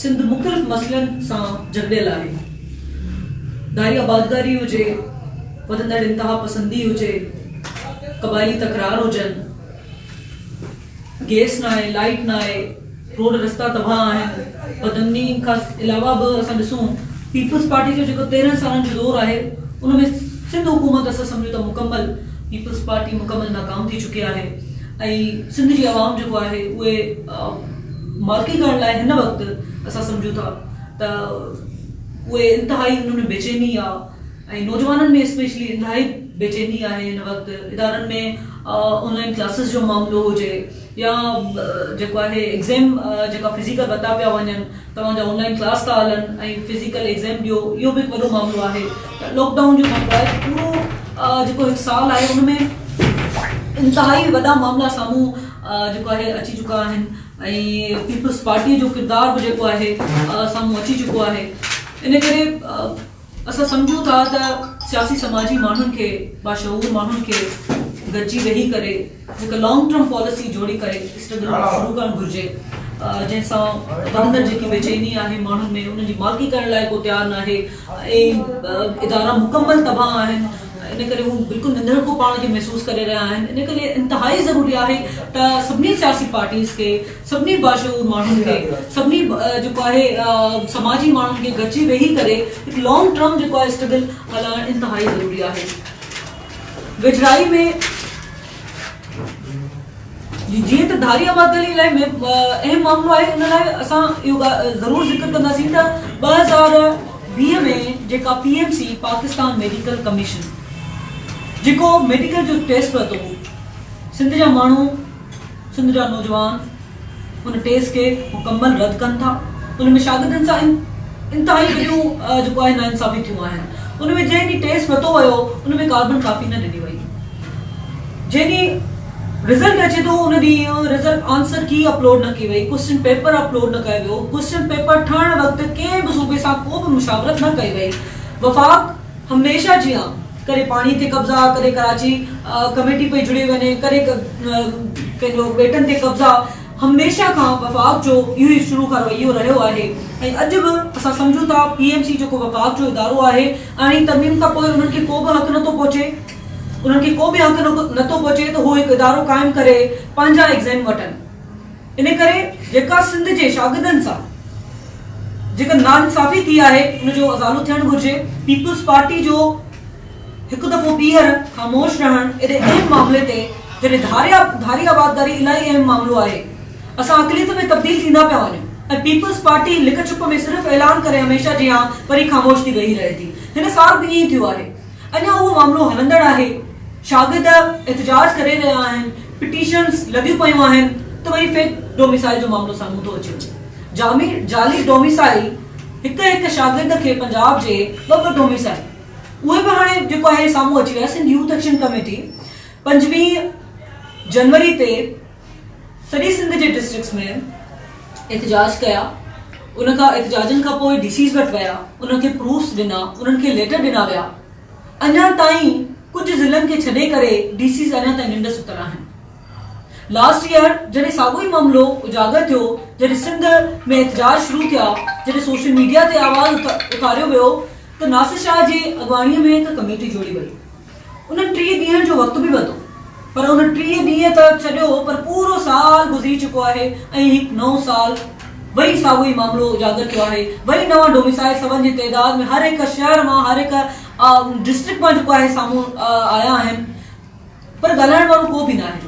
सिंध मुख़्तलिफ़ मसइलनि सां जगड़ियल आहे। दारी आबादकारी हुजे, वधंदड़ इंतहा पसंदी हुजे, क़बाइली तकरार हुजनि, गैस ना आहे, लाइट ना आहे, रोड रस्ता तबाह आहिनि, बदमनी खां अलावा बि असां ॾिसूं पीपल्स पार्टी जो जेको 13 सालनि जो दौर आहे उनमें सिंध हुकूमत असां सम्झूं त मुकमल पीपल्स पार्टी मुकमल नाकाम थी चुकी आहे ऐं सिंध जी आवाम जेको आहे उहे मार्की करण लाइ हिन वक़्तु असां सम्झूं था त उहे इंतहाई उन्हनि में बेचैनी आहे ऐं नौजवाननि में स्पेशली इंतहाई बेचैनी आहे। हिन वक़्तु इदारनि में ऑनलाइन क्लासिस जो मामलो हुजे या जेको आहे एग्ज़ाम जेका फिज़िकल वरिता पिया वञनि, तव्हांजा ऑनलाइन क्लास था हलनि ऐं फिज़िकल एग्ज़ाम ॾियो, इहो बि हिकु वॾो मामलो आहे। लॉकडाउन जो मामलो आहे, पूरो जेको हिकु साल आहे उनमें इंतहाई वॾा मामला साम्हूं जेको आहे अची चुका आहिनि ऐं पीपल्स पार्टी जो किरदार बि जेको आहे साम्हूं अची चुको आहे। इन करे असां सम्झूं था त सियासी समाजी माण्हुनि खे, बाशऊर माण्हुनि खे गॾिजी वेही करे हिकु लॉन्ग टर्म पॉलिसी जोड़ी करे स्ट्रगल शुरू करणु घुरिजे, जंहिंसां वधंदड़ जेकी बेचैनी आहे माण्हुनि में उन्हनि जी मार्की करण लाइ को तयारु न आहे ऐं इदारा मुकमल तबाह आहिनि। इन करे हू बिल्कुलु निंदड़को पाण खे महसूसु करे रहिया आहिनि। इन करे इंतहाई ज़रूरी आहे त सभिनी सियासी पार्टीज़ खे, सभिनी बाशऊर माण्हुनि खे, सभिनी जेको आहे समाजी माण्हुनि खे गॾिजी वेही करे हिकु लॉन्ग टर्म जेको आहे स्ट्रगल हलाइणु इंतहाई ज़रूरी आहे। वेझराई में जीअं त धारी आबादकारी लाइ अहम मामलो आहे, उन लाइ असां इहो ज़रूरु ज़िक्र कंदासीं त 2020 में जेका PMC पाकिस्तान मेडिकल कमीशन जेको मेडिकल जो टेस्ट वरितो, सिंध जा माण्हू, सिंध जा नौजवान उन टेस्ट खे मुकमल रद्द कनि था। उनमें शागिर्दनि सां इंतहाई वॾियूं जेको आहे नाइंसाफ़ी थियूं आहिनि। उनमें जंहिं ॾींहुं टेस्ट वरितो वियो उनमें कार्बन कापी न ॾिनी वई, जंहिं ॾींहुं रिज़ल्ट अचे थो उन ॾींहुं रिज़ल्ट आंसर की अपलोड न कई वई, क्वेश्चन पेपर अपलोड न कयो वियो, क्वेश्चन पेपर ठहण वक़्तु कंहिं बि सूबे सां को बि मुशावरत न कई वई। वफ़ाक़ हमेशह जीअं करे पाणी ते कब्ज़ा, करे कराची कमेटी पे जुड़ी वञे, करे पंहिंजो बेटनि ते कब्ज़ा, हमेशह खां वफ़ाक़ जो इहो ई शुरू खां इहो रहियो आहे ऐं अॼु बि असां सम्झूं था PMC जेको वफ़ाक़ जो इदारो आहे आणी तरमीम खां पोइ उन्हनि खे को बि हक़ नथो पहुचे, उन्हनि खे को बि हक़ नथो पहुचे त हू हिकु इदारो क़ाइमु करे पंहिंजा एग्ज़ाम वठनि। इन करे जेका सिंध जे शागिर्दनि सां जेका नाइंसाफ़ी थी आहे उनजो अज़ालो थियणु घुरिजे। पीपल्स पार्टी जो हिकु दफ़ो ॿीहर ख़ामोश रहणु एॾे अहम मामले ते, जॾहिं धारी आबादकारी इलाही अहम मामलो आहे, असां अक़लियत में तब्दील थींदा पिया वञूं ऐं पीपल्स पार्टी लिख चुप में सिर्फ़ु ऐलान करे हमेशह जीअं वरी ख़ामोश थी वेही रहे थी। हिन साल बि ईअं थियो आहे, अञा उहो मामलो हलंदड़ आहे, शागिर्द एहतिजाज करे रहिया आहिनि, पिटीशन्स लॻियूं पियूं आहिनि त वरी फेक डोमिसाइल जो मामलो साम्हूं थो अचे। जाली डोमिसाइल हिकु शागिर्द खे पंजाब जे ॿ डोमिसाइल उहे बि हाणे जेको आहे साम्हूं अची विया। सिंध यूथ एक्शन कमेटी 25 जनवरी ते सॼी सिंध जे डिस्ट्रिक्ट्स में एहतिजाज कया। उनखां एहतिजाजनि खां पोइ DCs वटि विया, उन्हनि खे प्रूफ्स ॾिना, उन्हनि खे लेटर ॾिना विया। अञा ताईं कुझु ज़िलनि खे छॾे करे DCs अञा ताईं निंड सुतल आहिनि। लास्ट ईयर जॾहिं साॻियो ई मामलो उजागर थियो, जॾहिं सिंध में एहतिजाज शुरू थिया, जॾहिं सोशल मीडिया ते आवाज़ उथारियो वियो त नासिर शाह जी अॻवाणीअ में हिकु कमेटी जोड़ी वई। उन्हनि 3 ॾींहंनि जो वक़्तु बि वरितो, पर उन 3 ॾींहं त छॾियो, पर पूरो साल गुज़री चुको आहे ऐं हिकु नओं साल वरी साॻियो ई मामलो उजागर थियो आहे। वरी नवां डोमिसाइल सभनि जी तइदाद में हर हिकु शहर मां, हर हिकु डिस्ट्रिक्ट मां जेको आहे साम्हूं आया आहिनि, पर ॻाल्हाइण वारो को बि न आहे।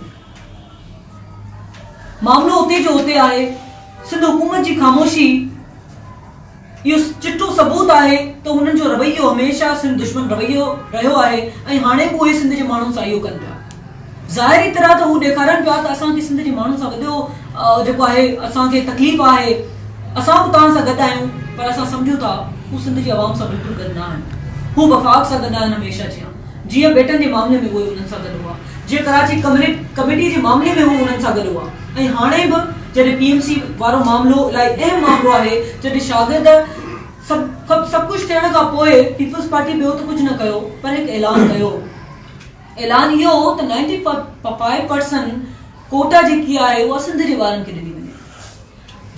मामलो उते जो उते आहे। सिंध हुकूमत जी ख़ामोशी इहो चिट्टो सबूत आहे त हुननि जो रवैयो हमेशह सिंध दुश्मन रवैयो रहियो आहे ऐं हाणे बि उहे सिंध जे माण्हुनि सां इहो कनि पिया। ज़ाहिरी तरह त हू ॾेखारनि पिया त असांखे सिंध जे माण्हुनि सां वॾो जेको आहे असांखे तकलीफ़ आहे, असां बि तव्हां सां गॾु आहियूं, पर असां सम्झूं था हू सिंध जी आवाम सां बिल्कुलु गॾु न आहिनि। हू वफ़ाक़ सां गॾु आहिनि हमेशह जीअं बेटनि जे मामले में उहे उन्हनि सां गॾु हुआ, जीअं कराची कमेटी जे मामले में हू उन्हनि सां गॾु हुआ ऐं हाणे बि जॾहिं PMC वारो मामलो इलाही अहम मामलो आहे, जॾहिं शागिर्द सभु कुझु थियण खां पोइ पीपल्स पार्टी ॿियो त कुझु न कयो, पर हिकु ऐलान कयो। ऐलान इहो त 95% कोटा जेकी आहे उहा सिंध जे ॿारनि खे ॾिनी वञे,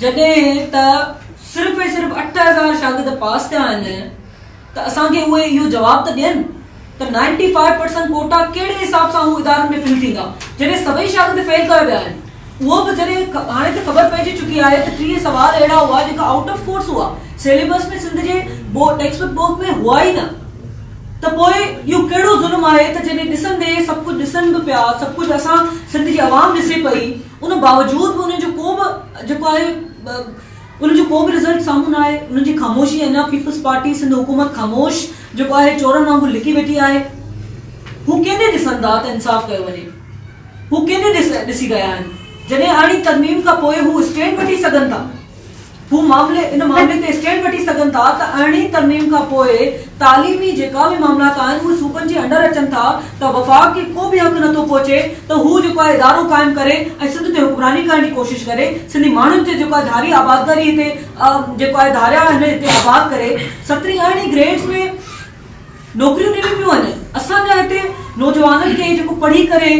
जॾहिं त सिर्फ़ ऐं सिर्फ़ 8000 शागिर्द पास थिया आहिनि त असांखे उहे इहो जवाब त ॾियनि त 95% कोटा कहिड़े हिसाब सां हू इदारनि में फिल थींदा जॾहिं सभई शागिर्द फेल करे विया आहिनि। उहो बि जॾहिं हाणे त ख़बर पइजी चुकी आहे त 30 सवाल अहिड़ा हुआ जेका आउट ऑफ कोर्स हुआ, सिलेबस में सिंध जे टेक्स्ट बुक में हुआ ई न। त पोइ इहो कहिड़ो ज़ुल्म आहे त जॾहिं ॾिसंदे सभु कुझु ॾिसनि बि पिया, सभु कुझु असां सिंध जी आवाम ॾिसे पई, उन बावजूद बि उनजो को बि जेको आहे उनजो को बि रिज़ल्ट साम्हूं न आहे। उनजी ख़ामोशी अञा पीपल्स पार्टी सिंध हुकूमत ख़ामोश जेको आहे चोरनि वांगुरु लिकी वेठी आहे। हू केने ॾिसंदा त इंसाफ़ कयो वञे? हू केने ॾिसी गया आहिनि? जॾहिं हाणे तरमीम खां पोइ हू स्टैंड वठी सघनि था, हू इन मामले ते स्टैंड वठी सघनि था त अहिड़ी तरमीम खां पोइ तालीमी जेका बि मामलात आहिनि उहे सूबनि जे अंडर अचनि था त वफ़ाक़ खे को बि हक़ नथो पहुचे त हू जेको आहे इदारो क़ाइमु करे ऐं सिंध ते हुक्मरानी करण जी कोशिशि करे, सिंधी माण्हुनि ते जेको आहे धारी आबादकारी हिते जेको आहे धारिया हिते आबाद करे 17 अहिड़ी ग्रेड्स में नौकरियूं ॾिनियूं पियूं आहिनि। असांजा हिते नौजवाननि खे जेको पढ़ी करे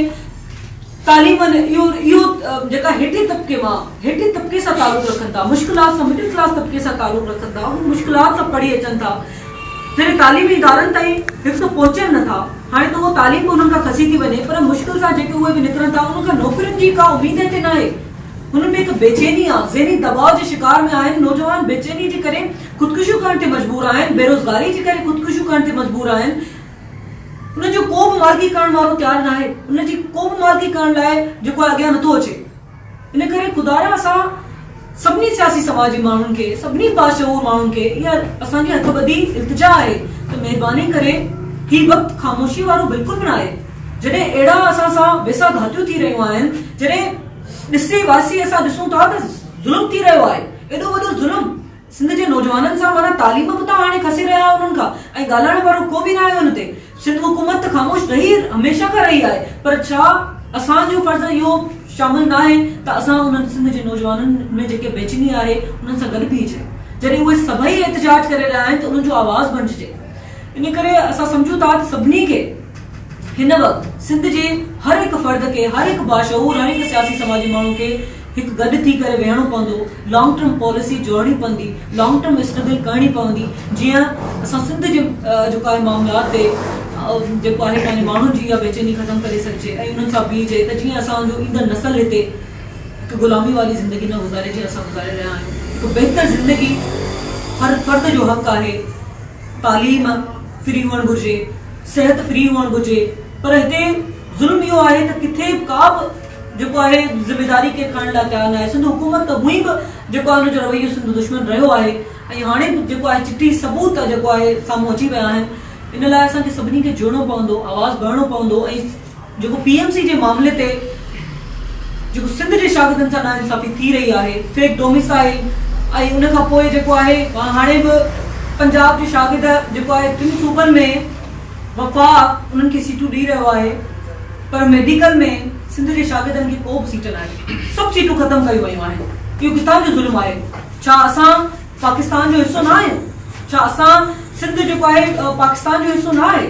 तालीम इहो जेका हेठे तबके सां तालुक रखनि था, मुश्किलात सां मिडिल क्लास तबके सां तालुक रखनि था, उन मुश्किलात सां पढ़ी अचनि था, जॾहिं तालीमी इदारनि ताईं हिकु त पहुचनि नथा। हाणे त उहो तालीम बि उन्हनि खां खसी थी वञे, पर मुश्किल सां जेके उहे बि निकिरनि था उन्हनि खां नौकरियुनि जी का उमेद हिते न आहे। हुननि में हिकु बेचैनी आहे, ज़हनी दबाव जे शिकार में आहिनि। नौजवान बेचैनी जे करे ख़ुदकुशियूं करण ते मजबूर आहिनि, बेरोज़गारी जे करे ख़ुदकुशियूं करण ते मजबूर आहिनि। उनजो को बि मालकी करण वारो तयार न आहे, उनजी को बि मालकी करण लाइ जेको आहे अॻियां नथो अचे। इन करे ख़ुदारा असां सभिनी सियासी समाजी माण्हुनि खे, सभिनी बाशऊर माण्हुनि खे इहा असांजी हथ ॿधी इल्तिजा आहे त महिरबानी करे हीउ वक़्तु ख़ामोशी वारो बिल्कुलु बि न आहे। जॾहिं अहिड़ा असां सां वेसा घातियूं थी रहियूं आहिनि, जॾहिं ॾिसे वासी असां ॾिसूं था त ज़ुल्म थी रहियो आहे, एॾो वॾो ज़ुल्म सिंध जे नौजवाननि सां, माना तालीम बि था हाणे खसे रहिया उन्हनि खां, ऐं ॻाल्हाइण वारो को बि न आहे हुन ते। सिंध हुकूमत त ख़ामोश रही हमेशह खां रही आहे, पर छा असांजो फर्ज़ इहो शामिल न आहे त असां उन्हनि सिंध जे नौजवाननि में जेके बेचैनी आहे उन्हनि सां गॾु बीहजे, जॾहिं उहे सभई एहतिजाज करे रहिया आहिनि त उन्हनि जो आवाज़ बणिजे। इन करे असां सम्झूं था त सभिनी खे हिन वक़्तु सिंध जे हर हिकु फ़र्द खे, हर हिकु बाशऊर, हर हिकु सियासी समाजी माण्हू खे हिकु गॾु थी करे वेहणो पवंदो, लॉन्ग टर्म पॉलिसी जोड़नी पवंदी, लॉन्ग टर्म स्ट्रगल करणी पवंदी, जीअं असां सिंध जे जेको आहे मामलात ते जेको आहे पंहिंजे माण्हुनि जी इहा बेचैनी ख़तमु करे सघिजे ऐं उन्हनि सां बीहजे त जीअं असांजो ईंदड़ नसल हिते हिकु ग़ुलामी वारी ज़िंदगी न गुज़ारे जीअं असां गुज़ारे रहिया आहियूं। हिकु बहितर ज़िंदगी हर फ़र्द जो हक़ आहे। तालीम फ्री हुअणु घुरिजे, सिहत फ्री हुअणु घुरिजे, पर हिते ज़ुल्म इहो आहे त किथे का बि जेको आहे ज़िमेदारी खे खणण लाइ तयारु न आहे। सिंध हुकूमत त हुई बि जेको आहे हुनजो रवैयो सिंध दुश्मन रहियो आहे, ऐं हाणे जेको आहे चिटी सबूत जेको आहे साम्हूं अची विया आहिनि। इन लाइ असांखे सभिनी खे जुड़णो पवंदो, आवाज़ भरणो पवंदो, ऐं जेको PMC जे मामले ते जेको सिंध जे शागिर्दनि सां नाइंसाफ़ी थी रही आहे, फेक डोमिसाइल, ऐं उन खां पोइ जेको आहे हाणे बि पंजाब जो शागिर्द जेको आहे 3 सूबनि में वफ़ाक़ उन्हनि खे सीटूं ॾेई रहियो आहे, पर मेडिकल में सिंध जे शागिर्दनि खे को बि सीट न आहे, सभु सीटूं ख़तमु कयूं वयूं आहिनि। इहो किथां जो ज़ुल्म आहे? छा असां पाकिस्तान जो हिसो न आहियूं? छा असां सिंध जेको आहे पाकिस्तान जो हिसो न आहे?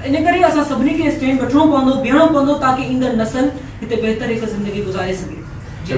इन करे असां सभिनी खे स्टैंड वठणो पवंदो, बीहणो पवंदो, ताकी ईंदड़ नसल हिते बहितर हिकु ज़िंदगी गुज़ारे सघे।